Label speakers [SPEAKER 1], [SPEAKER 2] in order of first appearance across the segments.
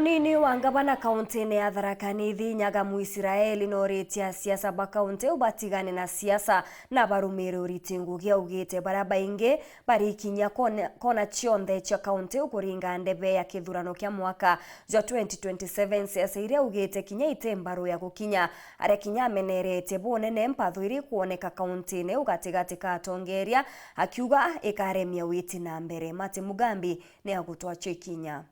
[SPEAKER 1] Monini wa ngavana kaunti ya Tharaka Nithi Nyaga Muisiraeli noritia siasa ba kaunti ubatigane na siasa na barumiruri tingugia ugite bara baingi barikinya kona chionde cha kaunti ukuringa ndebe ya kithurano kya mwaka ja 2027 siasa iria ugite kinya itembaru ya gukinya aria kinya amenerete bonene mpathwiri kuoneka kaunti ne ugatigati ka tongeria akiuga ikaremia witi na mbere. Mate Mugambi ne agutwa chekinya.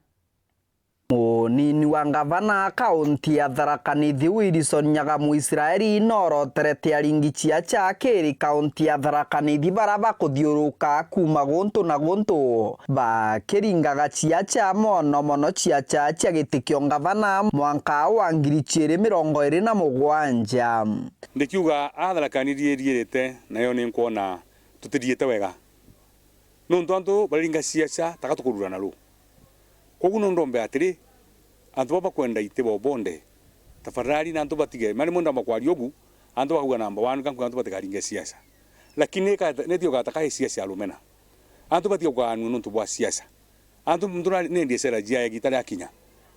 [SPEAKER 2] Monini wa ngavana kaunti ya Tharaka Nithi Wilson Nyaga Muisiraeli noroterete aringichia cha keri kaunti ya Tharaka Nithi baraba kuthiuruka kuma guntu na guntu bakiringaga chia cha mono chia cha gitikio ngavana mwanka wa 2027
[SPEAKER 3] ndikiuga Tharaka Nithi ririte nayo ni nkuona tutiriete wega nuntu antu baringa siasa takatukururana ru koguo ndombe atiri antu baba kwenda itebo bonde tafadhali na antu batige mali monda makwari ogu antu bakuga namba 1 kanku antu batikaringa siasa lakini netio gataka siasa alumena antu batige kwa anu nuntu bwa siasa antu mtu ne ndiye sera jia gitari akinya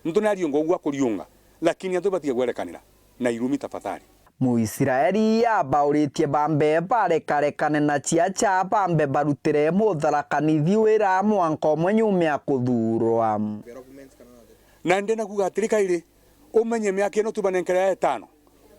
[SPEAKER 3] mtu nari ngo gwa kuriunga lakini antu batige gwerekanira na irumi tafadhali.
[SPEAKER 2] Muisiraeli abauritie bambe barekarekane na chia cha bambe barutire Tharaka Nithi wira mwanka umwe nyume akuthurwa
[SPEAKER 3] na ndena kuga atirikaire umenye miaka ino tubanenkera 5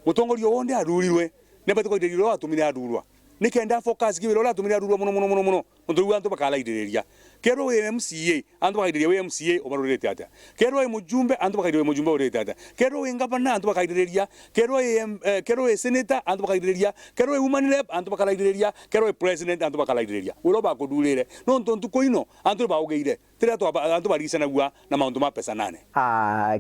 [SPEAKER 3] mutongorio wonde arurirwe ne batikoidiriro atumire adurwa nikenda focus giwiro la atumire adurwa muno ndu antu bakalaidiriria kero we MCA antu bakaidiria we MCA obarurete ata kero we mujumbe antu bakaidiria mujumbe orete ata kero we ngavana antu bakaidiria kero we senator antu bakaidiria kero we woman rep antu bakaidiria kero we president antu bakaidiria wiro bakudurire no ntontu koino antu baugeire tira to antu barisana gwa na maundu ma pesa nane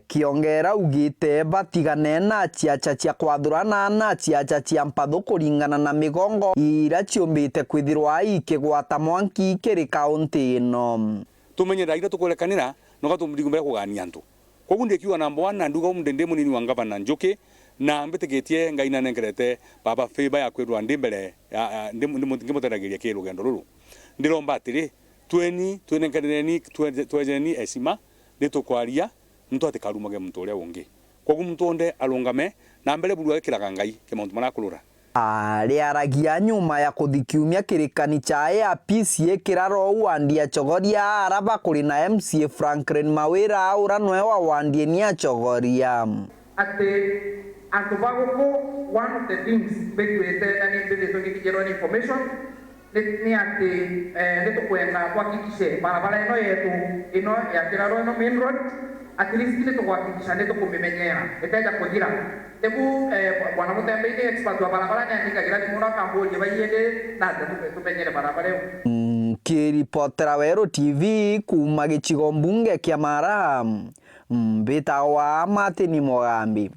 [SPEAKER 2] kiongera ugite batigane na chiacha cia kwathurana na chiacha cia mpatho kuringana na migongo ira ciombite kwithirwa ikigwata mwanki kiri kaunti ino
[SPEAKER 3] tumenye raira tukorekanira no gatumurigumbera kugania antu koguo ndikiuga number 1 na nduga umndende munini wa ngavana Njuki na mbitegetie ngaina nengerete baba favor ya kwirwa ndimbere ndimuteragiria kirugendo ruru ndiromba atiri twenengereni esima nditukwaria mtu atikarumage mtu uria ungi koguo mtu onde alungame na mbere buru akiraga ngai kimuntu marakurura
[SPEAKER 2] riaragia nyuma ya kuthikiumia kirikani cha PCA kiraro wandia chogoria araba kuri na MCA Franklin Mawira uranwe wa wandie ni chogoria
[SPEAKER 4] ate antubago one of the things bekwete na ni mbele toki kijero information ni ate neto kwenda kuhakikisha barabara ino yetu ino ya kiraro ino main road at least ile kuhakikisha neto kumemenyea itaja kugira tebu bwana Mutembe ile expert wa barabara ni andika girani muna kamboje bayende na tumenyere barabara
[SPEAKER 2] kiripotera Wero TV kuma gicigo mbunge kia Mara mbita wa Mate Mugambi.